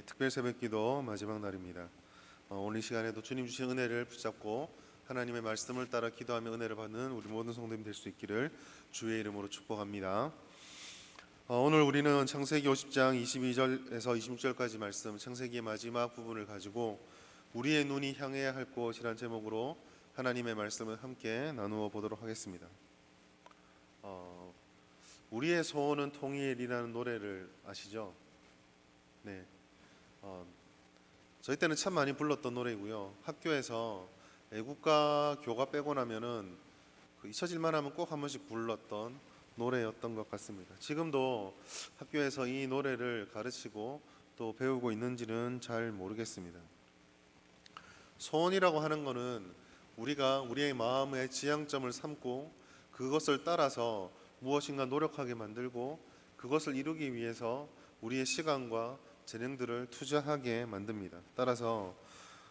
특별 새벽기도 마지막 날입니다. 오늘 이 시간에도 주님 주신 은혜를 붙잡고 하나님의 말씀을 따라 기도하며 은혜를 받는 우리 모든 성도님 될 수 있기를 주의 이름으로 축복합니다. 오늘 우리는 창세기 50장 22절에서 26절까지 말씀, 창세기의 마지막 부분을 가지고 우리의 눈이 향해야 할 곳이란 제목으로 하나님의 말씀을 함께 나누어 보도록 하겠습니다. 우리의 소원은 통일이라는 노래를 아시죠? 네. 저희 때는 참 많이 불렀던 노래이고요. 학교에서 애국가 교가 빼고 나면은 잊혀질만 하면 꼭 한 번씩 불렀던 노래였던 것 같습니다. 지금도 학교에서 이 노래를 가르치고 또 배우고 있는지는 잘 모르겠습니다. 소원이라고 하는 것은 우리가 우리의 마음의 지향점을 삼고 그것을 따라서 무엇인가 노력하게 만들고 그것을 이루기 위해서 우리의 시간과 재능들을 투자하게 만듭니다. 따라서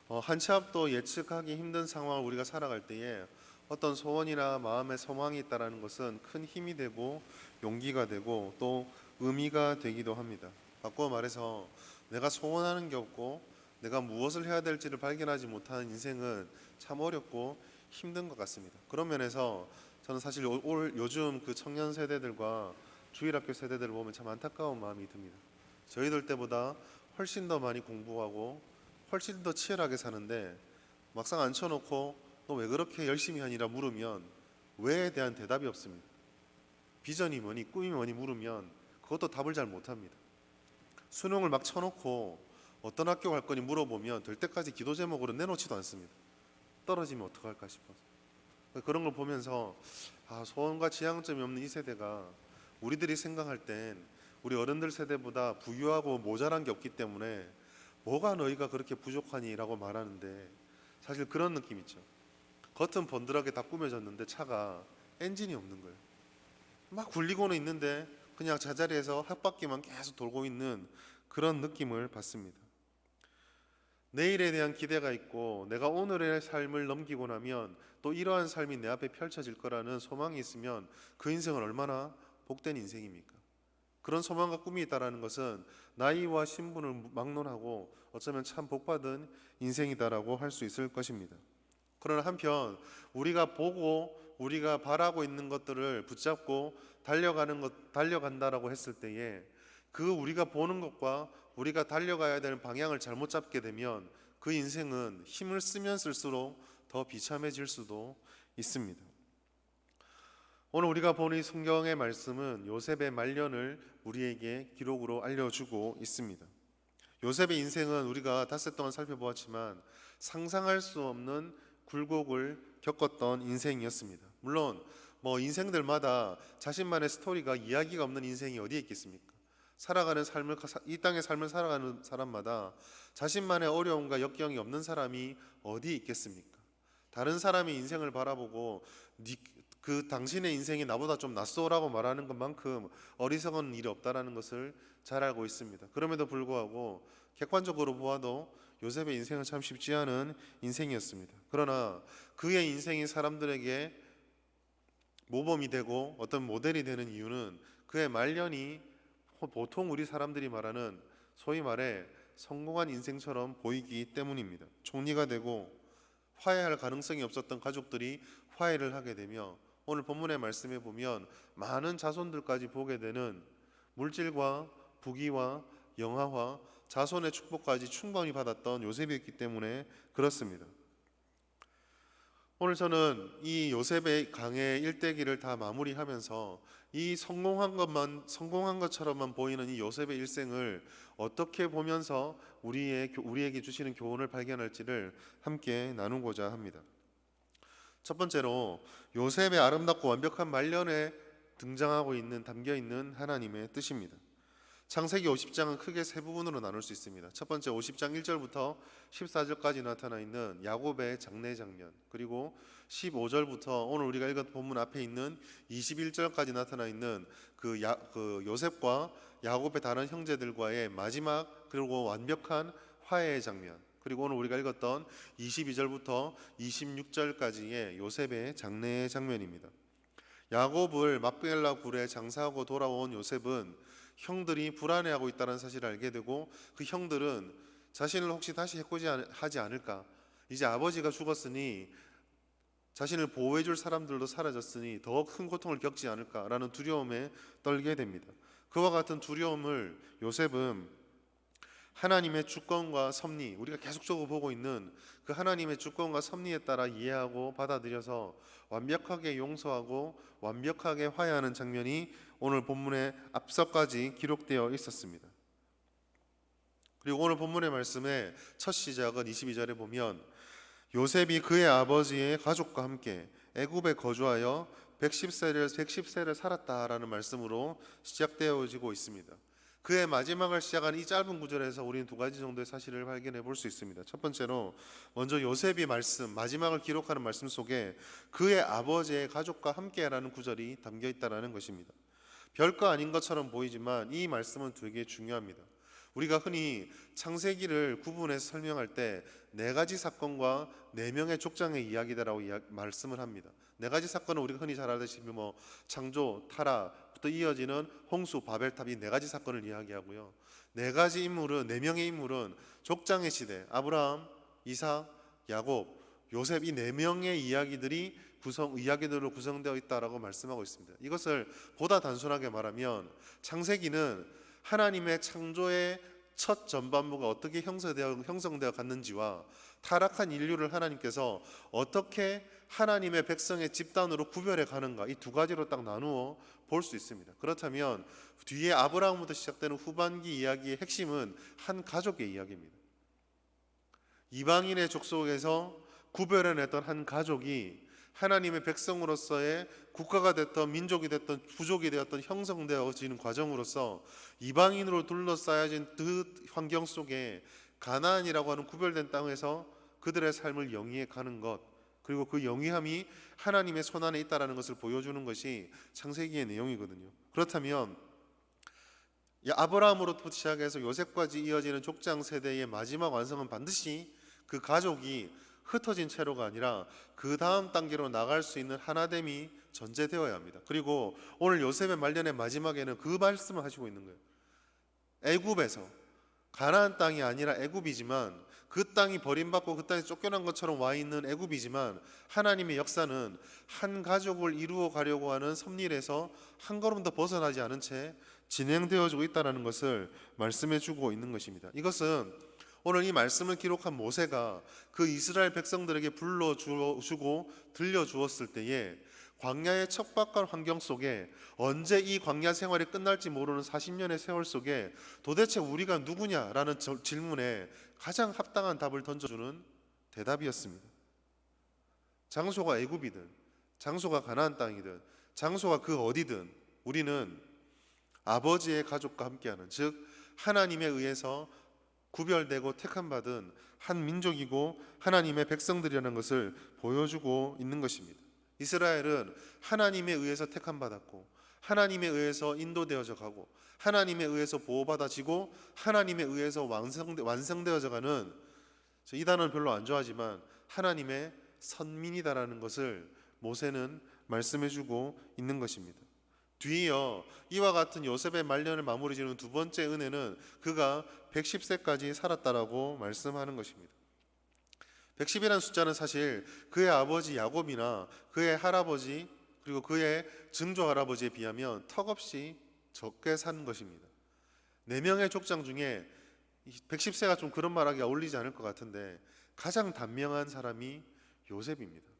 한 치 앞도 예측하기 힘든 상황을 우리가 살아갈 때에 어떤 소원이나 마음의 소망이 있다는 것은 큰 힘이 되고 용기가 되고 또 의미가 되기도 합니다. 바꿔 말해서 내가 소원하는 게 없고 내가 무엇을 해야 될지를 발견하지 못하는 인생은 참 어렵고 힘든 것 같습니다. 그런 면에서 저는 사실 요즘 그 청년 세대들과 주일학교 세대들을 보면 참 안타까운 마음이 듭니다. 저희들 때보다 훨씬 더 많이 공부하고 훨씬 더 치열하게 사는데 막상 앉혀놓고 너 왜 그렇게 열심히 하니라 물으면 왜에 대한 대답이 없습니다. 비전이 뭐니 꿈이 뭐니 물으면 그것도 답을 잘 못합니다. 수능을 막 쳐놓고 어떤 학교 갈 거니 물어보면 될 때까지 기도 제목으로 내놓지도 않습니다. 떨어지면 어떡할까 싶어서. 그런 걸 보면서 소원과 지향점이 없는 이 세대가 우리들이 생각할 땐 우리 어른들 세대보다 부유하고 모자란 게 없기 때문에 뭐가 너희가 그렇게 부족하니? 라고 말하는데 사실 그런 느낌 있죠. 겉은 번들하게 다 꾸며졌는데 차가 엔진이 없는 거예요. 막 굴리고는 있는데 그냥 제자리에서 흙바퀴만 계속 돌고 있는 그런 느낌을 받습니다. 내일에 대한 기대가 있고 내가 오늘의 삶을 넘기고 나면 또 이러한 삶이 내 앞에 펼쳐질 거라는 소망이 있으면 그 인생은 얼마나 복된 인생입니까? 그런 소망과 꿈이 있다는 것은 나이와 신분을 막론하고 어쩌면 참 복받은 인생이다라고 할 수 있을 것입니다. 그러나 한편 우리가 보고 우리가 바라고 있는 것들을 붙잡고 달려간다라고 했을 때에 그 우리가 보는 것과 우리가 달려가야 되는 방향을 잘못 잡게 되면 그 인생은 힘을 쓰면 쓸수록 더 비참해질 수도 있습니다. 오늘 우리가 보는 이 성경의 말씀은 요셉의 말년을 우리에게 기록으로 알려주고 있습니다. 요셉의 인생은 우리가 닷새 동안 살펴보았지만 상상할 수 없는 굴곡을 겪었던 인생이었습니다. 물론 인생들마다 자신만의 스토리가 이야기가 없는 인생이 어디에 있겠습니까? 이 땅의 삶을 살아가는 사람마다 자신만의 어려움과 역경이 없는 사람이 어디에 있겠습니까? 다른 사람의 인생을 바라보고 그 당신의 인생이 나보다 좀 낫소라고 말하는 것만큼 어리석은 일이 없다는 것을 잘 알고 있습니다. 그럼에도 불구하고 객관적으로 보아도 요셉의 인생은 참 쉽지 않은 인생이었습니다. 그러나 그의 인생이 사람들에게 모범이 되고 어떤 모델이 되는 이유는 그의 말년이 보통 우리 사람들이 말하는 소위 말해 성공한 인생처럼 보이기 때문입니다. 총리가 되고 화해할 가능성이 없었던 가족들이 화해를 하게 되며 오늘 본문의 말씀에 보면 많은 자손들까지 보게 되는 물질과 부귀와 영화와 자손의 축복까지 충분히 받았던 요셉이었기 때문에 그렇습니다. 오늘 저는 이 요셉의 강의 일대기를 다 마무리하면서 이 성공한 것처럼만 보이는 이 요셉의 일생을 어떻게 보면서 우리에게 주시는 교훈을 발견할지를 함께 나누고자 합니다. 첫 번째로 요셉의 아름답고 완벽한 말년에 담겨 있는 하나님의 뜻입니다. 창세기 50장은 크게 세 부분으로 나눌 수 있습니다. 첫 번째 50장 1절부터 14절까지 나타나 있는 야곱의 장례 장면, 그리고 15절부터 오늘 우리가 읽은 본문 앞에 있는 21절까지 나타나 있는 그 요셉과 야곱의 다른 형제들과의 마지막 그리고 완벽한 화해의 장면, 그리고 오늘 우리가 읽었던 22절부터 26절까지의 요셉의 장례의 장면입니다. 야곱을 막벨라 굴에 장사하고 돌아온 요셉은 형들이 불안해하고 있다는 사실을 알게 되고, 그 형들은 자신을 혹시 다시 해코지 하지 않을까, 이제 아버지가 죽었으니 자신을 보호해 줄 사람들도 사라졌으니 더 큰 고통을 겪지 않을까라는 두려움에 떨게 됩니다. 그와 같은 두려움을 요셉은 하나님의 주권과 섭리, 우리가 계속적으로 보고 있는 그 하나님의 주권과 섭리에 따라 이해하고 받아들여서 완벽하게 용서하고 완벽하게 화해하는 장면이 오늘 본문의 앞서까지 기록되어 있었습니다. 그리고 오늘 본문의 말씀의 첫 시작은 22절에 보면 요셉이 그의 아버지의 가족과 함께 애굽에 거주하여 110세를 살았다라는 말씀으로 시작되어지고 있습니다. 그의 마지막을 시작한 이 짧은 구절에서 우리는 두 가지 정도의 사실을 발견해 볼 수 있습니다. 첫 번째로 먼저 요셉이 마지막을 기록하는 말씀 속에 그의 아버지의 가족과 함께라는 구절이 담겨 있다는 것입니다. 별거 아닌 것처럼 보이지만 이 말씀은 되게 중요합니다. 우리가 흔히 창세기를 구분해서 설명할 때 네 가지 사건과 네 명의 족장의 이야기다라고 말씀을 합니다. 네 가지 사건은 우리가 흔히 잘 알다시피 창조, 타락부터 이어지는 홍수, 바벨탑, 이 네 가지 사건을 이야기하고요. 네 명의 인물은 족장의 시대, 아브라함, 이삭, 야곱, 요셉, 이 네 명의 이야기들로 구성되어 있다라고 말씀하고 있습니다. 이것을 보다 단순하게 말하면 창세기는 하나님의 창조의 첫 전반부가 어떻게 형성되어 갔는지와 타락한 인류를 하나님께서 어떻게 하나님의 백성의 집단으로 구별해 가는가, 이 두 가지로 딱 나누어 볼 수 있습니다. 그렇다면 뒤에 아브라함부터 시작되는 후반기 이야기의 핵심은 한 가족의 이야기입니다. 이방인의 족속에서 구별해냈던 한 가족이 하나님의 백성으로서의 국가가 됐던 민족이 됐던 부족이 되었던 형성되어지는 과정으로서 이방인으로 둘러싸여진 그 환경 속에 가나안이라고 하는 구별된 땅에서 그들의 삶을 영위해 가는 것, 그리고 그 영위함이 하나님의 손안에 있다는 것을 보여주는 것이 창세기의 내용이거든요. 그렇다면 아브라함으로부터 시작해서 요셉까지 이어지는 족장 세대의 마지막 완성은 반드시 그 가족이 흩어진 채로가 아니라 그 다음 단계로 나갈 수 있는 하나됨이 전제되어야 합니다. 그리고 오늘 요셉의 말년의 마지막에는 그 말씀을 하시고 있는 거예요. 애굽에서, 가나안 땅이 아니라 애굽이지만, 그 땅이 버림받고 그 땅에 쫓겨난 것처럼 와 있는 애굽이지만, 하나님의 역사는 한 가족을 이루어 가려고 하는 섭리에서 한 걸음 더 벗어나지 않은 채 진행되어지고 있다는 것을 말씀해 주고 있는 것입니다. 이것은 오늘 이 말씀을 기록한 모세가 그 이스라엘 백성들에게 불러주고 들려주었을 때에 광야의 척박한 환경 속에 언제 이 광야 생활이 끝날지 모르는 40년의 세월 속에 도대체 우리가 누구냐라는 질문에 가장 합당한 답을 던져주는 대답이었습니다. 장소가 애굽이든 장소가 가나안 땅이든 장소가 그 어디든 우리는 아버지의 가족과 함께하는, 즉 하나님에 의해서 구별되고 택함받은 한 민족이고 하나님의 백성들이라는 것을 보여주고 있는 것입니다. 이스라엘은 하나님에 의해서 택함받았고 하나님에 의해서 인도되어져 가고 하나님에 의해서 보호받아지고 하나님에 의해서 완성되어져 가는, 이 단어는 별로 안 좋아하지만 하나님의 선민이다라는 것을 모세는 말씀해주고 있는 것입니다. 뒤이어 이와 같은 요셉의 말년을 마무리 지는 두 번째 은혜는 그가 110세까지 살았다라고 말씀하는 것입니다. 110이라는 숫자는 사실 그의 아버지 야곱이나 그의 할아버지 그리고 그의 증조 할아버지에 비하면 턱없이 적게 산 것입니다. 4명의 족장 중에 110세가 좀 그런 말하기가 어울리지 않을 것 같은데 가장 단명한 사람이 요셉입니다.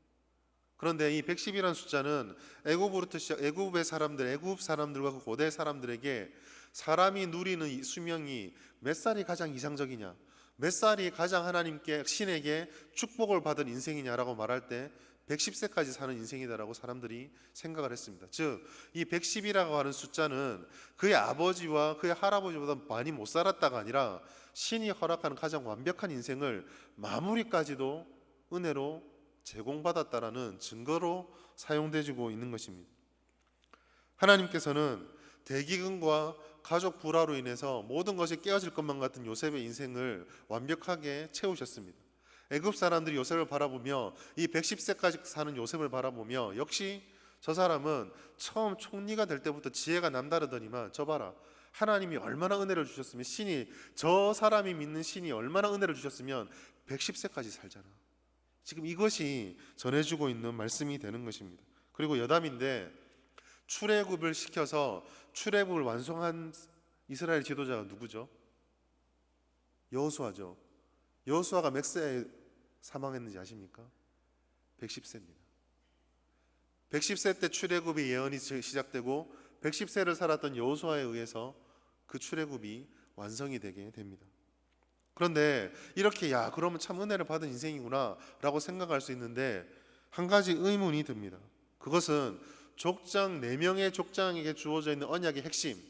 그런데 이 110이라는 숫자는 애굽 사람들과 그 고대 사람들에게 사람이 누리는 수명이 몇 살이 가장 이상적이냐, 몇 살이 가장 신에게 축복을 받은 인생이냐라고 말할 때 110세까지 사는 인생이다라고 사람들이 생각을 했습니다. 즉, 이 110이라고 하는 숫자는 그의 아버지와 그의 할아버지보다 많이 못 살았다가 아니라 신이 허락하는 가장 완벽한 인생을 마무리까지도 은혜로 제공받았다라는 증거로 사용되고 있는 것입니다. 하나님께서는 대기근과 가족 불화로 인해서 모든 것이 깨어질 것만 같은 요셉의 인생을 완벽하게 채우셨습니다. 애굽 사람들이 요셉을 바라보며 이 110세까지 사는 요셉을 바라보며 역시 저 사람은 처음 총리가 될 때부터 지혜가 남다르더니만 저 봐라, 하나님이 얼마나 은혜를 주셨으면, 신이, 저 사람이 믿는 신이 얼마나 은혜를 주셨으면 110세까지 살잖아. 지금 이것이 전해주고 있는 말씀이 되는 것입니다. 그리고 여담인데, 출애굽을 시켜서 출애굽을 완성한 이스라엘 지도자가 누구죠? 여호수아죠. 여호수아가 몇 세에 사망했는지 아십니까? 110세입니다. 110세 때 출애굽의 예언이 시작되고 110세를 살았던 여호수아에 의해서 그 출애굽이 완성이 되게 됩니다. 그런데 이렇게 그러면 참 은혜를 받은 인생이구나 라고 생각할 수 있는데, 한 가지 의문이 듭니다. 그것은 족장 4명의 족장에게 주어져 있는 언약의 핵심,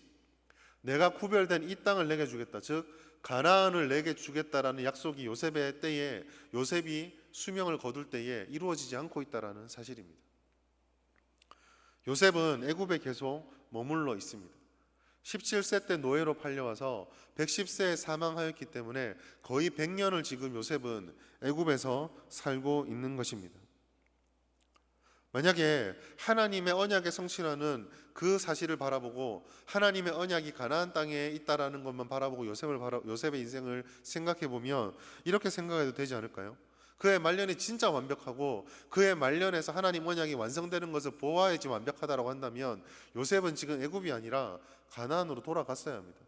내가 구별된 이 땅을 내게 주겠다, 즉 가나안을 내게 주겠다라는 약속이 요셉의 때에, 요셉이 수명을 거둘 때에 이루어지지 않고 있다라는 사실입니다. 요셉은 애굽에 계속 머물러 있습니다. 17세 때 노예로 팔려와서 110세에 사망하였기 때문에 거의 100년을 지금 요셉은 애굽에서 살고 있는 것입니다. 만약에 하나님의 언약의 성취라는 그 사실을 바라보고 하나님의 언약이 가나안 땅에 있다라는 것만 바라보고 요셉의 인생을 생각해 보면 이렇게 생각해도 되지 않을까요? 그의 말년이 진짜 완벽하고 그의 말년에서 하나님 언약이 완성되는 것을 보아야지 완벽하다라고 한다면 요셉은 지금 애굽이 아니라 가나안으로 돌아갔어야 합니다.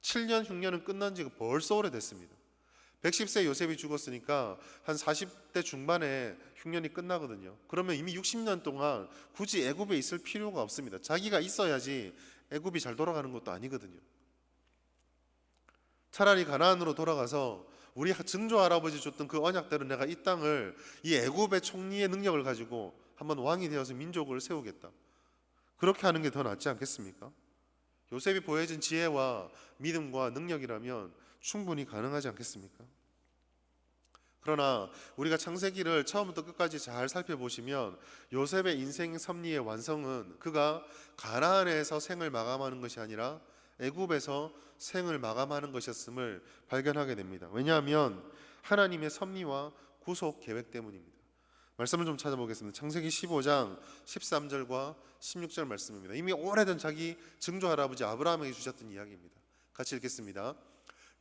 7년 흉년은 끝난 지가 벌써 오래됐습니다. 110세 요셉이 죽었으니까 한 40대 중반에 흉년이 끝나거든요. 그러면 이미 60년 동안 굳이 애굽에 있을 필요가 없습니다. 자기가 있어야지 애굽이 잘 돌아가는 것도 아니거든요. 차라리 가나안으로 돌아가서 우리 증조 할아버지 줬던 그 언약대로 내가 이 땅을, 이 애굽의 총리의 능력을 가지고 한번 왕이 되어서 민족을 세우겠다, 그렇게 하는 게 더 낫지 않겠습니까? 요셉이 보여진 지혜와 믿음과 능력이라면 충분히 가능하지 않겠습니까? 그러나 우리가 창세기를 처음부터 끝까지 잘 살펴보시면 요셉의 인생 섭리의 완성은 그가 가나안에서 생을 마감하는 것이 아니라 애굽에서 생을 마감하는 것이었음을 발견하게 됩니다. 왜냐하면 하나님의 섭리와 구속 계획 때문입니다. 말씀을 좀 찾아보겠습니다. 창세기 15장 13절과 16절 말씀입니다. 이미 오래전 자기 증조 할아버지 아브라함에게 주셨던 이야기입니다. 같이 읽겠습니다.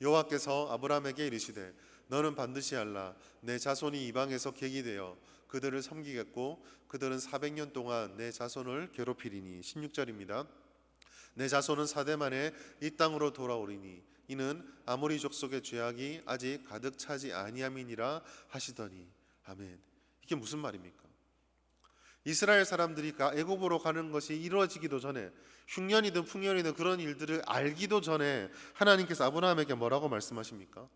여호와께서 아브라함에게 이르시되 너는 반드시 알라. 내 자손이 이방에서 객이 되어 그들을 섬기겠고 그들은 400년 동안 내 자손을 괴롭히리니. 16절입니다. 내 자손은 4대 만에 이 땅으로 돌아오리니 이는 아모리 족속의 죄악이 아직 가득 차지 아니함이니라 하시더니. 아멘. 이게 무슨 말입니까? 이스라엘 사람들이 애굽으로 가는 것이 이루어지기도 전에, 흉년이든 풍년이든 그런 일들을 알기도 전에 하나님께서 아브라함에게 뭐라고 말씀하십니까?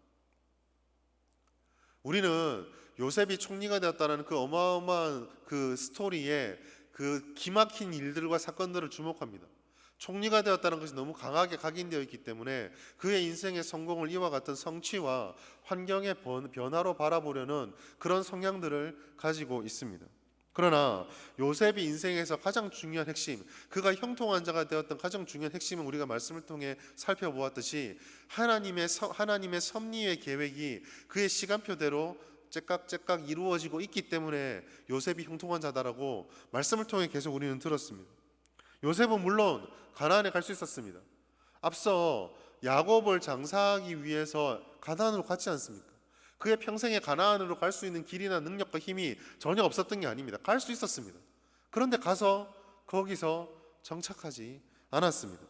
우리는 요셉이 총리가 되었다는 그 어마어마한 그 스토리에 그 기막힌 일들과 사건들을 주목합니다. 총리가 되었다는 것이 너무 강하게 각인되어 있기 때문에 그의 인생의 성공을 이와 같은 성취와 환경의 변화로 바라보려는 그런 성향들을 가지고 있습니다. 그러나 요셉이 인생에서 가장 중요한 핵심, 그가 형통한 자가 되었던 가장 중요한 핵심은 우리가 말씀을 통해 살펴보았듯이 하나님의 섭리의 계획이 그의 시간표대로 째깍째깍 이루어지고 있기 때문에 요셉이 형통한 자다라고 말씀을 통해 계속 우리는 들었습니다. 요셉은 물론 가나안에 갈 수 있었습니다. 앞서 야곱을 장사하기 위해서 가나안으로 갔지 않습니까? 그의 평생에 가나안으로 갈 수 있는 길이나 능력과 힘이 전혀 없었던 게 아닙니다. 갈 수 있었습니다. 그런데 가서 거기서 정착하지 않았습니다.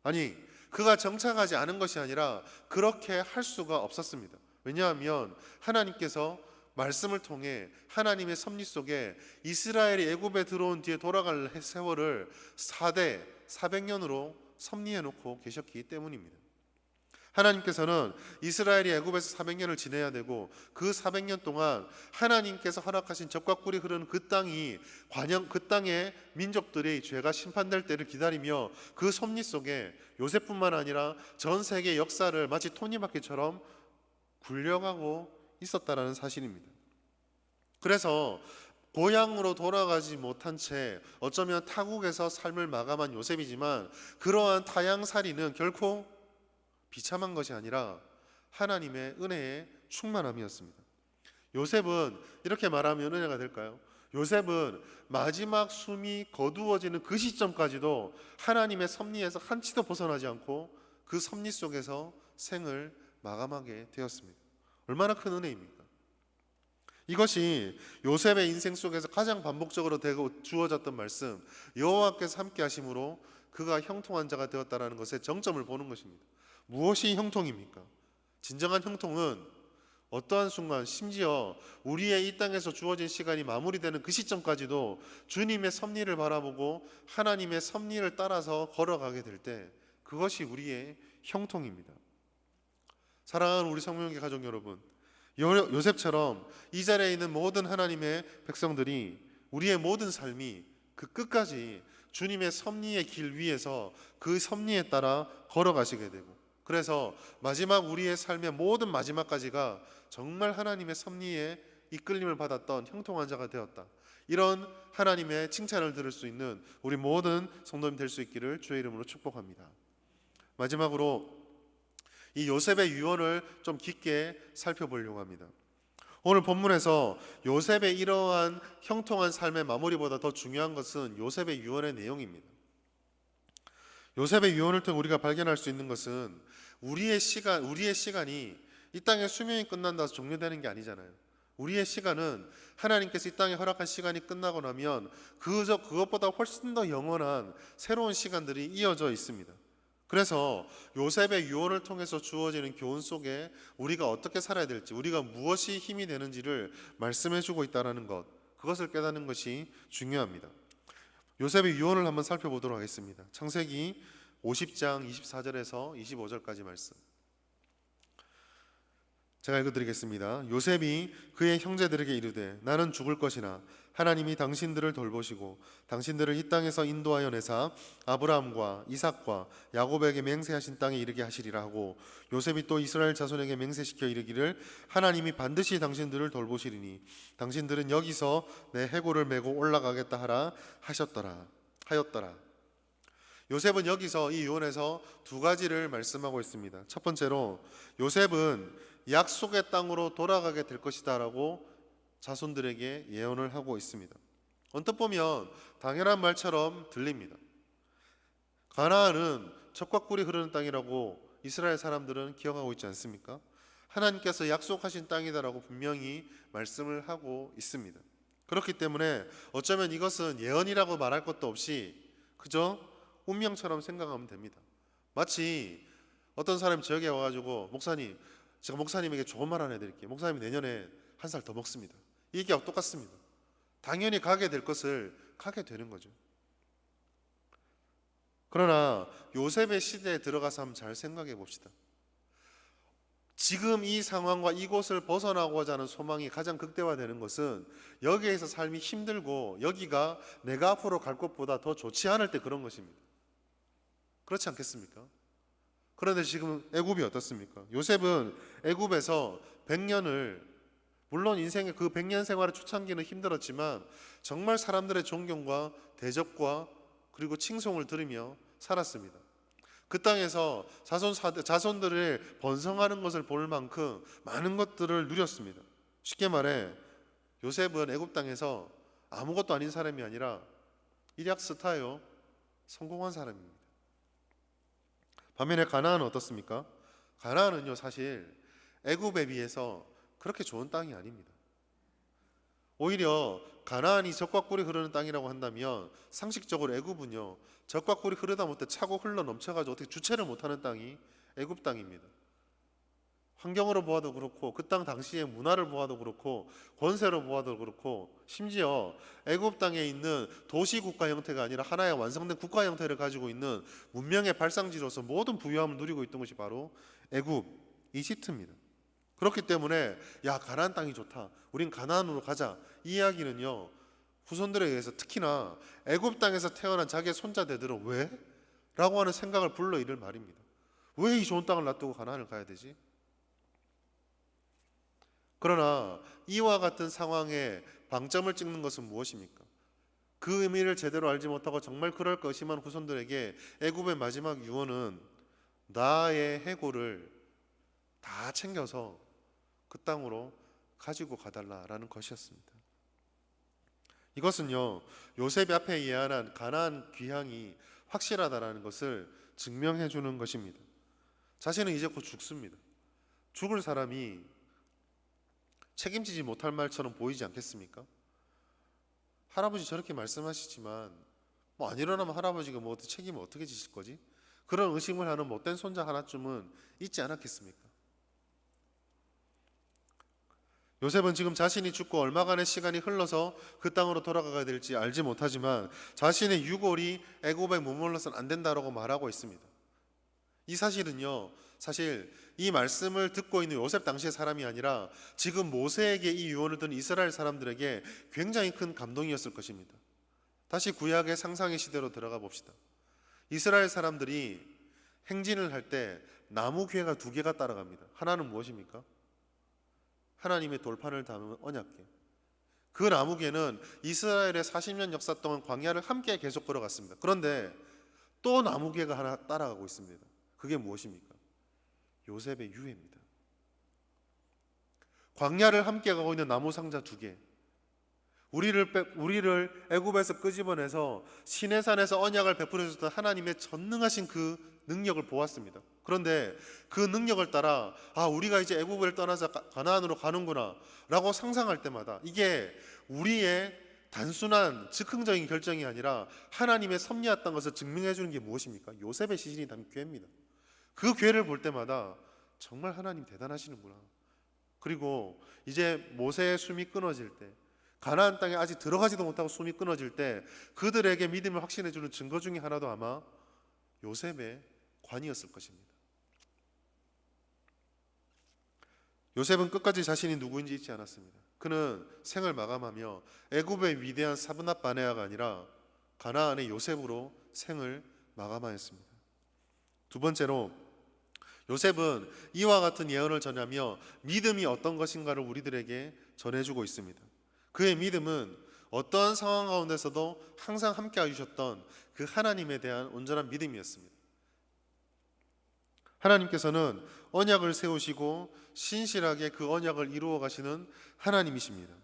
아니, 그가 정착하지 않은 것이 아니라 그렇게 할 수가 없었습니다. 왜냐하면 하나님께서 말씀을 통해 하나님의 섭리 속에 이스라엘이 애굽에 들어온 뒤에 돌아갈 세월을 4대 400년으로 섭리해 놓고 계셨기 때문입니다. 하나님께서는 이스라엘이 애굽에서 400년을 지내야 되고 그 400년 동안 하나님께서 허락하신 젖과 꿀이 흐르는 그 땅이 그 땅의 민족들의 죄가 심판될 때를 기다리며 그 섭리 속에 요셉뿐만 아니라 전 세계 역사를 마치 톱니바퀴처럼 굴려가고 있었다라는 사실입니다. 그래서 고향으로 돌아가지 못한 채 어쩌면 타국에서 삶을 마감한 요셉이지만 그러한 타향살이는 결코 비참한 것이 아니라 하나님의 은혜의 충만함이었습니다. 요셉은 이렇게 말하면 은혜가 될까요? 요셉은 마지막 숨이 거두어지는 그 시점까지도 하나님의 섭리에서 한치도 벗어나지 않고 그 섭리 속에서 생을 마감하게 되었습니다. 얼마나 큰 은혜입니까? 이것이 요셉의 인생 속에서 가장 반복적으로 되고 주어졌던 말씀, 여호와께서 함께 하심으로 그가 형통한 자가 되었다라는 것의 정점을 보는 것입니다. 무엇이 형통입니까? 진정한 형통은 어떠한 순간, 심지어 우리의 이 땅에서 주어진 시간이 마무리되는 그 시점까지도 주님의 섭리를 바라보고 하나님의 섭리를 따라서 걸어가게 될 때, 그것이 우리의 형통입니다. 사랑하는 우리 성령의 가족 여러분, 요셉처럼 이 자리에 있는 모든 하나님의 백성들이, 우리의 모든 삶이 그 끝까지 주님의 섭리의 길 위에서 그 섭리에 따라 걸어가시게 되고, 그래서 마지막 우리의 삶의 모든 마지막까지가 정말 하나님의 섭리에 이끌림을 받았던 형통한 자가 되었다, 이런 하나님의 칭찬을 들을 수 있는 우리 모든 성도님 될 수 있기를 주의 이름으로 축복합니다. 마지막으로 이 요셉의 유언을 좀 깊게 살펴보려고 합니다. 오늘 본문에서 요셉의 이러한 형통한 삶의 마무리보다 더 중요한 것은 요셉의 유언의 내용입니다. 요셉의 유언을 통해 우리가 발견할 수 있는 것은 우리의 시간이 이 땅의 수명이 끝난다고 해서 종료되는 게 아니잖아요. 우리의 시간은 하나님께서 이 땅에 허락한 시간이 끝나고 나면 그것보다 훨씬 더 영원한 새로운 시간들이 이어져 있습니다. 그래서 요셉의 유언을 통해서 주어지는 교훈 속에 우리가 어떻게 살아야 될지, 우리가 무엇이 힘이 되는지를 말씀해주고 있다는 것, 그것을 깨닫는 것이 중요합니다. 요셉의 유언을 한번 살펴보도록 하겠습니다. 창세기 50장 24절에서 25절까지 말씀, 제가 읽어드리겠습니다. 요셉이 그의 형제들에게 이르되 나는 죽을 것이나 하나님이 당신들을 돌보시고 당신들을 이 땅에서 인도하여 내사 아브라함과 이삭과 야곱에게 맹세하신 땅에 이르게 하시리라 하고, 요셉이 또 이스라엘 자손에게 맹세시켜 이르기를 하나님이 반드시 당신들을 돌보시리니 당신들은 여기서 내 해골을 메고 올라가겠다 하라 하였더라. 요셉은 여기서 이 유언에서 두 가지를 말씀하고 있습니다. 첫 번째로 요셉은 약속의 땅으로 돌아가게 될 것이다 라고 자손들에게 예언을 하고 있습니다. 언뜻 보면 당연한 말처럼 들립니다. 가나안은 젖과 꿀이 흐르는 땅이라고 이스라엘 사람들은 기억하고 있지 않습니까? 하나님께서 약속하신 땅이다라고 분명히 말씀을 하고 있습니다. 그렇기 때문에 어쩌면 이것은 예언이라고 말할 것도 없이 그저 운명처럼 생각하면 됩니다. 마치 어떤 사람이 저에게 와가지고 목사님, 제가 목사님에게 좋은 말 하나 해드릴게요. 목사님이 내년에 한 살 더 먹습니다. 이 얘기하고 똑같습니다. 당연히 가게 될 것을 가게 되는 거죠. 그러나 요셉의 시대에 들어가서 한번 잘 생각해 봅시다. 지금 이 상황과 이곳을 벗어나고자 하는 소망이 가장 극대화되는 것은 여기에서 삶이 힘들고 여기가 내가 앞으로 갈 곳보다 더 좋지 않을 때 그런 것입니다. 그렇지 않겠습니까? 그런데 지금 애굽이 어떻습니까? 요셉은 애굽에서 100년을, 물론 인생의 그 100년 생활의 초창기는 힘들었지만 정말 사람들의 존경과 대접과 그리고 칭송을 들으며 살았습니다. 그 땅에서 자손들을 번성하는 것을 볼 만큼 많은 것들을 누렸습니다. 쉽게 말해 요셉은 애굽 땅에서 아무것도 아닌 사람이 아니라 일약 스타요, 성공한 사람입니다. 반면에 가나안은 어떻습니까? 가나안은요 사실 애굽에 비해서 그렇게 좋은 땅이 아닙니다. 오히려 가나안이 젖과 꿀이 흐르는 땅이라고 한다면 상식적으로 애굽은요 젖과 꿀이 흐르다 못해 차고 흘러 넘쳐가지고 어떻게 주체를 못하는 땅이 애굽 땅입니다. 환경으로 보아도 그렇고 그 땅 당시의 문화를 보아도 그렇고 권세로 보아도 그렇고 심지어 애굽 땅에 있는 도시 국가 형태가 아니라 하나의 완성된 국가 형태를 가지고 있는 문명의 발상지로서 모든 부유함을 누리고 있던 것이 바로 애굽, 이집트입니다. 그렇기 때문에 야 가나안 땅이 좋다, 우린 가나안으로 가자, 이 이야기는요 후손들에 의해서 특히나 애굽 땅에서 태어난 자기의 손자대들은 왜? 라고 하는 생각을 불러일을 말입니다. 왜 이 좋은 땅을 놔두고 가나안을 가야 되지? 그러나 이와 같은 상황에 방점을 찍는 것은 무엇입니까? 그 의미를 제대로 알지 못하고 정말 그럴 것이만 후손들에게 애굽의 마지막 유언은 나의 해골을 다 챙겨서 그 땅으로 가지고 가달라라는 것이었습니다. 이것은요, 요셉이 앞에 예언한 가나안 귀향이 확실하다라는 것을 증명해 주는 것입니다. 자신은 이제 곧 죽습니다. 죽을 사람이 책임지지 못할 말처럼 보이지 않겠습니까? 할아버지 저렇게 말씀하시지만 뭐 안 일어나면 할아버지가 뭐 책임을 어떻게 지실 거지? 그런 의심을 하는 못된 손자 하나쯤은 있지 않았겠습니까? 요셉은 지금 자신이 죽고 얼마간의 시간이 흘러서 그 땅으로 돌아가야 될지 알지 못하지만 자신의 유골이 애굽에 머물러서는 안 된다라고 말하고 있습니다. 이 사실은요, 사실 이 말씀을 듣고 있는 요셉 당시의 사람이 아니라 지금 모세에게 이 유언을 든 이스라엘 사람들에게 굉장히 큰 감동이었을 것입니다. 다시 구약의 상상의 시대로 들어가 봅시다. 이스라엘 사람들이 행진을 할 때 나무 궤가 두 개가 따라갑니다. 하나는 무엇입니까? 하나님의 돌판을 담은 언약궤. 그 나무궤는 이스라엘의 40년 역사 동안 광야를 함께 계속 걸어갔습니다. 그런데 또 나무궤가 하나 따라가고 있습니다. 그게 무엇입니까? 요셉의 유해입니다. 광야를 함께 가고 있는 나무 상자 두 개. 우리를 애굽에서 끄집어내서 시내산에서 언약을 베풀어 주셨던 하나님의 전능하신 그 능력을 보았습니다. 그런데 그 능력을 따라 우리가 이제 애굽을 떠나서 가나안으로 가는구나 라고 상상할 때마다 이게 우리의 단순한 즉흥적인 결정이 아니라 하나님의 섭리였던 것을 증명해 주는 게 무엇입니까? 요셉의 시신이 담긴 궤입니다. 그 궤를 볼 때마다 정말 하나님 대단하시는구나. 그리고 이제 모세의 숨이 끊어질 때, 가나안 땅에 아직 들어가지도 못하고 숨이 끊어질 때 그들에게 믿음을 확신해 주는 증거 중에 하나도 아마 요셉의 관이었을 것입니다. 요셉은 끝까지 자신이 누구인지 잊지 않았습니다. 그는 생을 마감하며 애굽의 위대한 사브낫 바네아가 아니라 가나안의 요셉으로 생을 마감하였습니다. 두 번째로, 요셉은 이와 같은 예언을 전하며 믿음이 어떤 것인가를 우리들에게 전해주고 있습니다. 그의 믿음은 어떠한 상황 가운데서도 항상 함께 해주셨던 그 하나님에 대한 온전한 믿음이었습니다. 하나님께서는 언약을 세우시고 신실하게 그 언약을 이루어 가시는 하나님이십니다.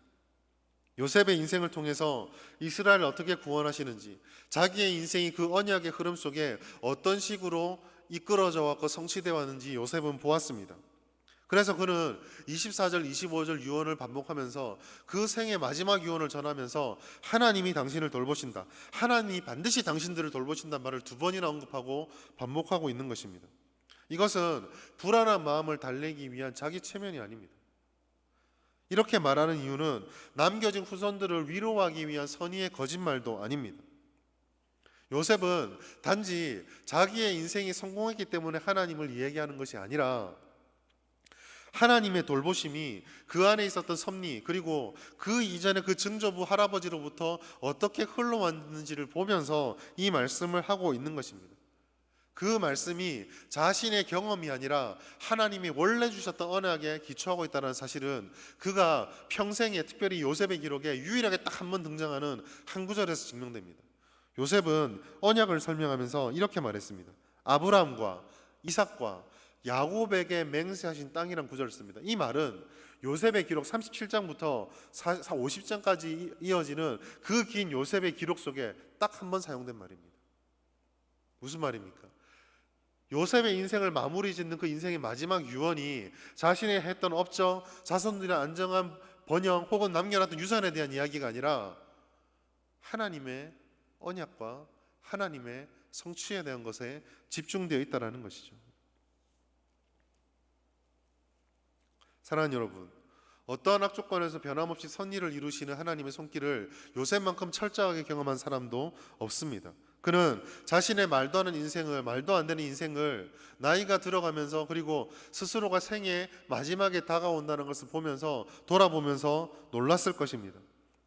요셉의 인생을 통해서 이스라엘을 어떻게 구원하시는지, 자기의 인생이 그 언약의 흐름 속에 어떤 식으로 이끌어져 왔고 성취되어 왔는지 요셉은 보았습니다. 그래서 그는 24절, 25절 유언을 반복하면서 그 생의 마지막 유언을 전하면서 하나님이 당신을 돌보신다, 하나님이 반드시 당신들을 돌보신다는 말을 두 번이나 언급하고 반복하고 있는 것입니다. 이것은 불안한 마음을 달래기 위한 자기 체면이 아닙니다. 이렇게 말하는 이유는 남겨진 후손들을 위로하기 위한 선의의 거짓말도 아닙니다. 요셉은 단지 자기의 인생이 성공했기 때문에 하나님을 이야기하는 것이 아니라 하나님의 돌보심이 그 안에 있었던 섭리, 그리고 그 이전에 그 증조부 할아버지로부터 어떻게 흘러왔는지를 보면서 이 말씀을 하고 있는 것입니다. 그 말씀이 자신의 경험이 아니라 하나님이 원래 주셨던 언약에 기초하고 있다는 사실은 그가 평생에, 특별히 요셉의 기록에 유일하게 딱 한 번 등장하는 한 구절에서 증명됩니다. 요셉은 언약을 설명하면서 이렇게 말했습니다. 아브라함과 이삭과 야곱에게 맹세하신 땅이란 구절을 씁니다. 이 말은 요셉의 기록 37장부터 50장까지 이어지는 그 긴 요셉의 기록 속에 딱 한 번 사용된 말입니다. 무슨 말입니까? 요셉의 인생을 마무리 짓는 그 인생의 마지막 유언이 자신이 했던 업적, 자손들의 안정한 번영 혹은 남겨놨던 유산에 대한 이야기가 아니라 하나님의 언약과 하나님의 성취에 대한 것에 집중되어 있다는 것이죠. 사랑하는 여러분, 어떠한 악조건에서 변함없이 선의를 이루시는 하나님의 손길을 요셉만큼 철저하게 경험한 사람도 없습니다. 그는 자신의 말도 안 되는 인생을 나이가 들어가면서, 그리고 스스로가 생의 마지막에 다가온다는 것을 보면서, 돌아보면서 놀랐을 것입니다.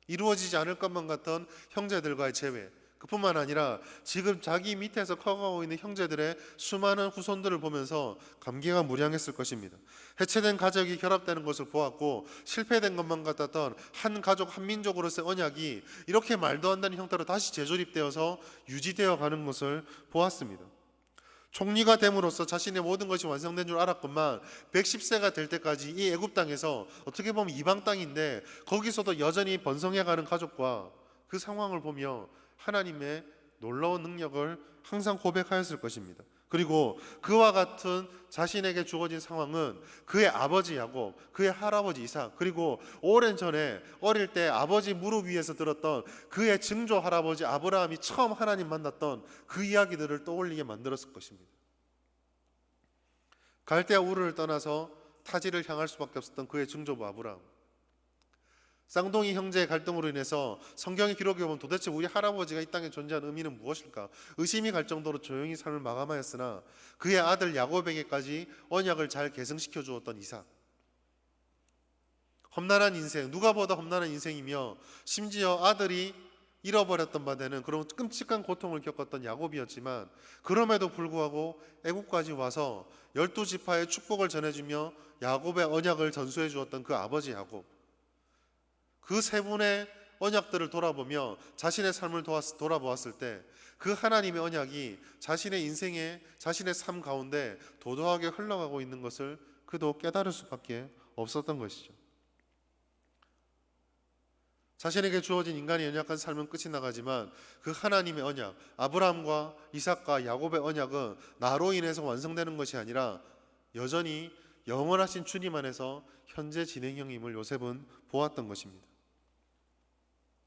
이루어지지 않을 것만 같던 형제들과의 재회, 그뿐만 아니라 지금 자기 밑에서 커가고 있는 형제들의 수많은 후손들을 보면서 감개가 무량했을 것입니다. 해체된 가족이 결합되는 것을 보았고, 실패된 것만 같았던 한 가족 한 민족으로서의 언약이 이렇게 말도 안 되는 형태로 다시 재조립되어서 유지되어 가는 것을 보았습니다. 총리가 됨으로써 자신의 모든 것이 완성된 줄 알았건만 110세가 될 때까지 이 애굽 땅에서, 어떻게 보면 이방 땅인데 거기서도 여전히 번성해가는 가족과 그 상황을 보며 하나님의 놀라운 능력을 항상 고백하였을 것입니다. 그리고 그와 같은 자신에게 주어진 상황은 그의 아버지 야곱, 그의 할아버지 이삭, 그리고 오랜 전에 어릴 때 아버지 무릎 위에서 들었던 그의 증조 할아버지 아브라함이 처음 하나님 만났던 그 이야기들을 떠올리게 만들었을 것입니다. 갈대아 우르를 떠나서 타지를 향할 수밖에 없었던 그의 증조부 아브라함, 쌍둥이 형제의 갈등으로 인해서 성경의 기록에 보면 도대체 우리 할아버지가 이 땅에 존재하는 의미는 무엇일까 의심이 갈 정도로 조용히 삶을 마감하였으나 그의 아들 야곱에게까지 언약을 잘 계승시켜 주었던 이삭, 험난한 인생, 누가 보다 험난한 인생이며 심지어 아들이 잃어버렸던 바되는 그런 끔찍한 고통을 겪었던 야곱이었지만 그럼에도 불구하고 애국까지 와서 12지파의 축복을 전해주며 야곱의 언약을 전수해 주었던 그 아버지 야곱, 그 세 분의 언약들을 돌아보며 자신의 삶을 돌아보았을 때 그 하나님의 언약이 자신의 인생에 자신의 삶 가운데 도도하게 흘러가고 있는 것을 그도 깨달을 수밖에 없었던 것이죠. 자신에게 주어진 인간의 연약한 삶은 끝이 나가지만 그 하나님의 언약, 아브라함과 이삭과 야곱의 언약은 나로 인해서 완성되는 것이 아니라 여전히 영원하신 주님 안에서 현재 진행형임을 요셉은 보았던 것입니다.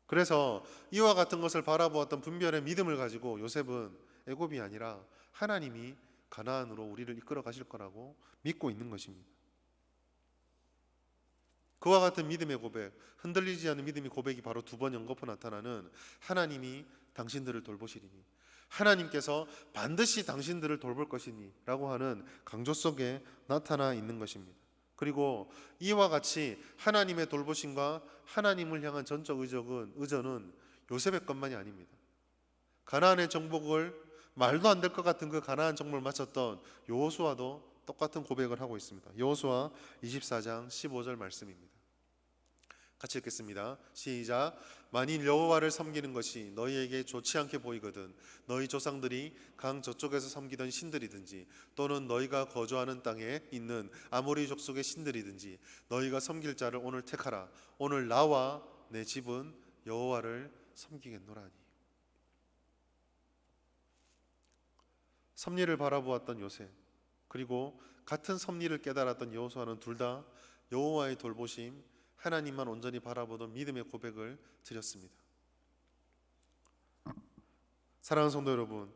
그래서 이와 같은 것을 바라보았던 분별의 믿음을 가지고 요셉은 애굽이 아니라 하나님이 가나안으로 우리를 이끌어 가실 거라고 믿고 있는 것입니다. 그와 같은 믿음의 고백, 흔들리지 않는 믿음의 고백이 바로 두 번 연거푸 나타나는 하나님이 당신들을 돌보시리니, 하나님께서 반드시 당신들을 돌볼 것이니 라고 하는 강조 속에 나타나 있는 것입니다. 그리고 이와 같이 하나님의 돌보심과 하나님을 향한 전적 의존은 요셉의 것만이 아닙니다. 가나안의 정복을 말도 안 될 것 같은 그 가나안 정복을 마쳤던 여호수아도 똑같은 고백을 하고 있습니다. 여호수아 24장 15절 말씀입니다. 같이 읽겠습니다. 시작. 만일 여호와를 섬기는 것이 너희에게 좋지 않게 보이거든 너희 조상들이 강 저쪽에서 섬기던 신들이든지 또는 너희가 거주하는 땅에 있는 아모리 족속의 신들이든지 너희가 섬길 자를 오늘 택하라. 오늘 나와 내 집은 여호와를 섬기겠노라니. 섭리를 바라보았던 요셉, 그리고 같은 섭리를 깨달았던 여호수아는 둘 다 여호와의 돌보심, 하나님만 온전히 바라보던 믿음의 고백을 드렸습니다. 사랑하는 성도 여러분,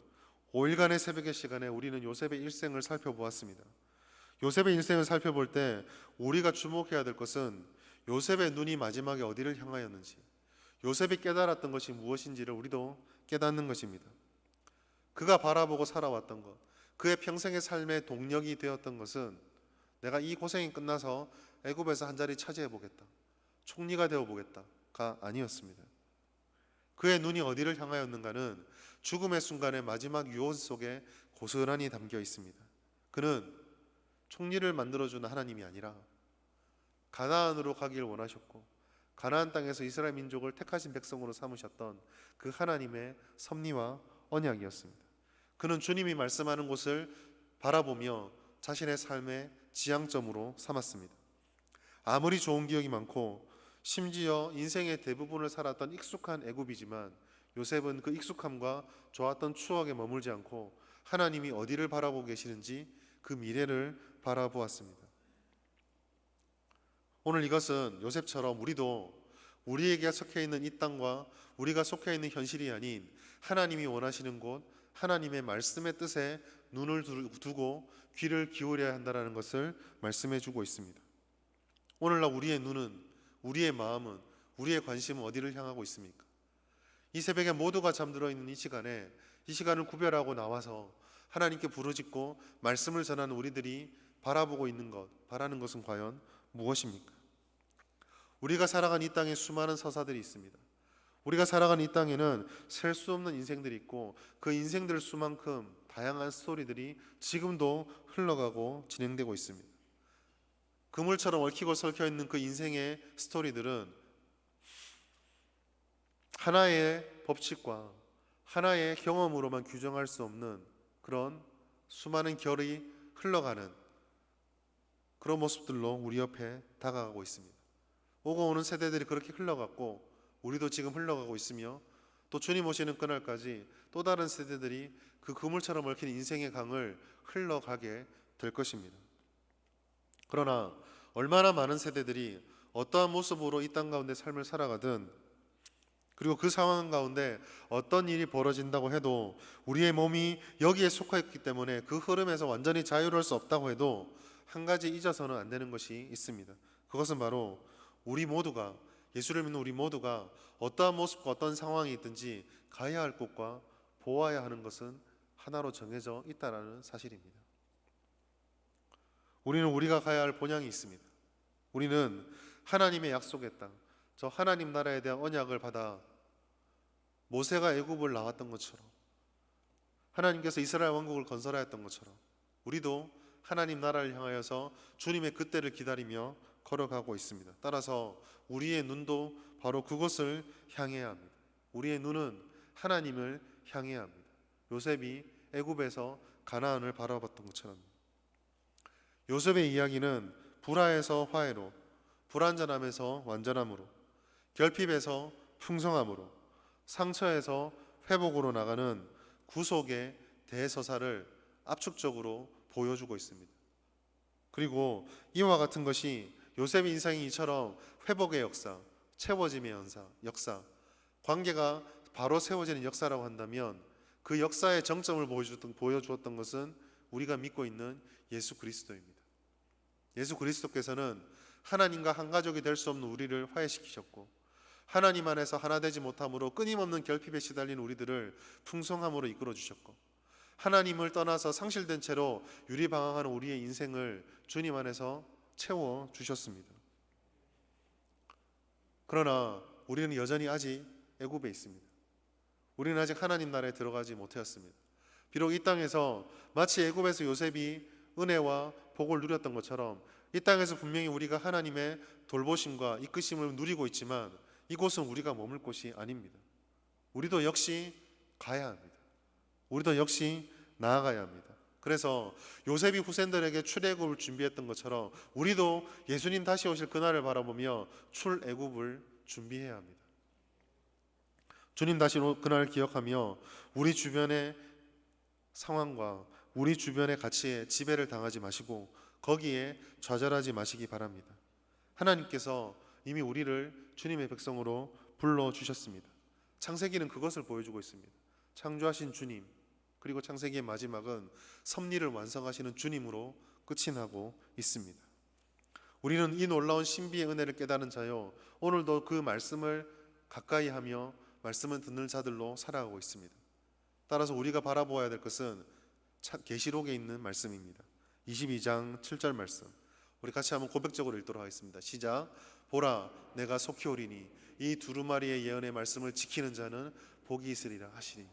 5일간의 새벽의 시간에 우리는 요셉의 일생을 살펴보았습니다. 요셉의 일생을 살펴볼 때 우리가 주목해야 될 것은 요셉의 눈이 마지막에 어디를 향하였는지, 요셉이 깨달았던 것이 무엇인지를 우리도 깨닫는 것입니다. 그가 바라보고 살아왔던 것, 그의 평생의 삶의 동력이 되었던 것은 내가 이 고생이 끝나서 애굽에서 한 자리 차지해 보겠다, 총리가 되어 보겠다가 아니었습니다. 그의 눈이 어디를 향하였는가는 죽음의 순간의 마지막 유언 속에 고스란히 담겨 있습니다. 그는 총리를 만들어주는 하나님이 아니라 가나안으로 가기를 원하셨고 가나안 땅에서 이스라엘 민족을 택하신 백성으로 삼으셨던 그 하나님의 섭리와 언약이었습니다. 그는 주님이 말씀하는 곳을 바라보며 자신의 삶의 지향점으로 삼았습니다. 아무리 좋은 기억이 많고 심지어 인생의 대부분을 살았던 익숙한 애굽이지만 요셉은 그 익숙함과 좋았던 추억에 머물지 않고 하나님이 어디를 바라보고 계시는지 그 미래를 바라보았습니다. 오늘 이것은 요셉처럼 우리도 우리에게 속해 있는 이 땅과 우리가 속해 있는 현실이 아닌 하나님이 원하시는 곳, 하나님의 말씀의 뜻에 눈을 두고 귀를 기울여야 한다는 것을 말씀해 주고 있습니다. 오늘날 우리의 눈은, 우리의 마음은, 우리의 관심은 어디를 향하고 있습니까? 이 새벽에 모두가 잠들어 있는 이 시간을 구별하고 나와서 하나님께 부르짖고 말씀을 전하는 우리들이 바라보고 있는 것, 바라는 것은 과연 무엇입니까? 우리가 살아간 이 땅에 수많은 서사들이 있습니다. 우리가 살아가는 이 땅에는 셀 수 없는 인생들이 있고 그 인생들 수만큼 다양한 스토리들이 지금도 흘러가고 진행되고 있습니다. 그물처럼 얽히고 설켜 있는 그 인생의 스토리들은 하나의 법칙과 하나의 경험으로만 규정할 수 없는 그런 수많은 결이 흘러가는 그런 모습들로 우리 옆에 다가가고 있습니다. 오고 오는 세대들이 그렇게 흘러갔고 우리도 지금 흘러가고 있으며 또 주님 오시는 그날까지 또 다른 세대들이 그 그물처럼 얽힌 인생의 강을 흘러가게 될 것입니다. 그러나 얼마나 많은 세대들이 어떠한 모습으로 이 땅 가운데 삶을 살아가든, 그리고 그 상황 가운데 어떤 일이 벌어진다고 해도 우리의 몸이 여기에 속하 있기 때문에 그 흐름에서 완전히 자유로울 수 없다고 해도 한 가지 잊어서는 안 되는 것이 있습니다. 그것은 바로 우리 모두가, 예수를 믿는 우리 모두가 어떠한 모습과 어떤 상황이 있든지 가야 할 곳과 보아야 하는 것은 하나로 정해져 있다는 사실입니다. 우리는 우리가 가야 할 본향이 있습니다. 우리는 하나님의 약속의 땅, 저 하나님 나라에 대한 언약을 받아 모세가 애굽을 나왔던 것처럼, 하나님께서 이스라엘 왕국을 건설하였던 것처럼 우리도 하나님 나라를 향하여서 주님의 그때를 기다리며 걸어가고 있습니다. 따라서 우리의 눈도 바로 그곳을 향해야 합니다. 우리의 눈은 하나님을 향해야 합니다. 요셉이 애굽에서 가나안을 바라봤던 것처럼 요셉의 이야기는 불화에서 화해로, 불완전함에서 완전함으로, 결핍에서 풍성함으로, 상처에서 회복으로 나가는 구속의 대서사를 압축적으로 보여주고 있습니다. 그리고 이와 같은 것이 요셉의 인생이 이처럼 회복의 역사, 채워짐의 역사, 관계가 바로 세워지는 역사라고 한다면 그 역사의 정점을 보여주었던 것은 우리가 믿고 있는 예수 그리스도입니다. 예수 그리스도께서는 하나님과 한 가족이 될 수 없는 우리를 화해시키셨고, 하나님 안에서 하나 되지 못함으로 끊임없는 결핍에 시달린 우리들을 풍성함으로 이끌어 주셨고, 하나님을 떠나서 상실된 채로 유리방황하는 우리의 인생을 주님 안에서 채워 주셨습니다. 그러나 우리는 여전히 아직 애굽에 있습니다. 우리는 아직 하나님 나라에 들어가지 못하였습니다. 비록 이 땅에서 마치 애굽에서 요셉이 은혜와 복을 누렸던 것처럼 이 땅에서 분명히 우리가 하나님의 돌보심과 이끄심을 누리고 있지만 이곳은 우리가 머물 곳이 아닙니다. 우리도 역시 가야 합니다. 우리도 역시 나아가야 합니다. 그래서 요셉이 후손들에게 출애굽을 준비했던 것처럼 우리도 예수님 다시 오실 그날을 바라보며 출애굽을 준비해야 합니다. 주님 다시 올 그날을 기억하며 우리 주변의 상황과 우리 주변의 가치에 지배를 당하지 마시고 거기에 좌절하지 마시기 바랍니다. 하나님께서 이미 우리를 주님의 백성으로 불러주셨습니다. 창세기는 그것을 보여주고 있습니다. 창조하신 주님, 그리고 창세기의 마지막은 섭리를 완성하시는 주님으로 끝이 나고 있습니다. 우리는 이 놀라운 신비의 은혜를 깨닫는 자요, 오늘도 그 말씀을 가까이 하며 말씀을 듣는 자들로 살아가고 있습니다. 따라서 우리가 바라보아야 될 것은 계시록에 있는 말씀입니다. 22장 7절 말씀, 우리 같이 한번 고백적으로 읽도록 하겠습니다. 시작. 보라, 내가 속히 오리니 이 두루마리의 예언의 말씀을 지키는 자는 복이 있으리라 하시니.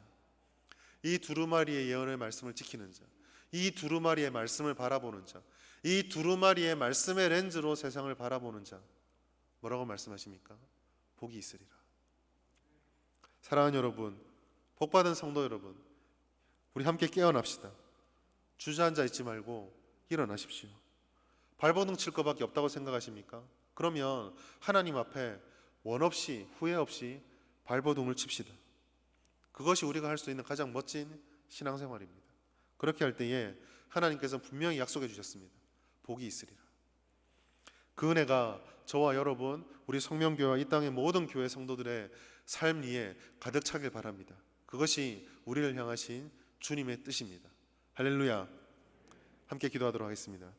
이 두루마리의 예언의 말씀을 지키는 자, 이 두루마리의 말씀을 바라보는 자, 이 두루마리의 말씀의 렌즈로 세상을 바라보는 자, 뭐라고 말씀하십니까? 복이 있으리라. 사랑하는 여러분, 복받은 성도 여러분, 우리 함께 깨어납시다. 주저앉아 있지 말고 일어나십시오. 발버둥 칠 것밖에 없다고 생각하십니까? 그러면 하나님 앞에 원 없이 후회 없이 발버둥을 칩시다. 그것이 우리가 할 수 있는 가장 멋진 신앙생활입니다. 그렇게 할 때에 하나님께서 분명히 약속해 주셨습니다. 복이 있으리라. 그 은혜가 저와 여러분, 우리 성명교회와 이 땅의 모든 교회 성도들의 삶 위에 가득 차길 바랍니다. 그것이 우리를 향하신 주님의 뜻입니다. 할렐루야. 함께 기도하도록 하겠습니다.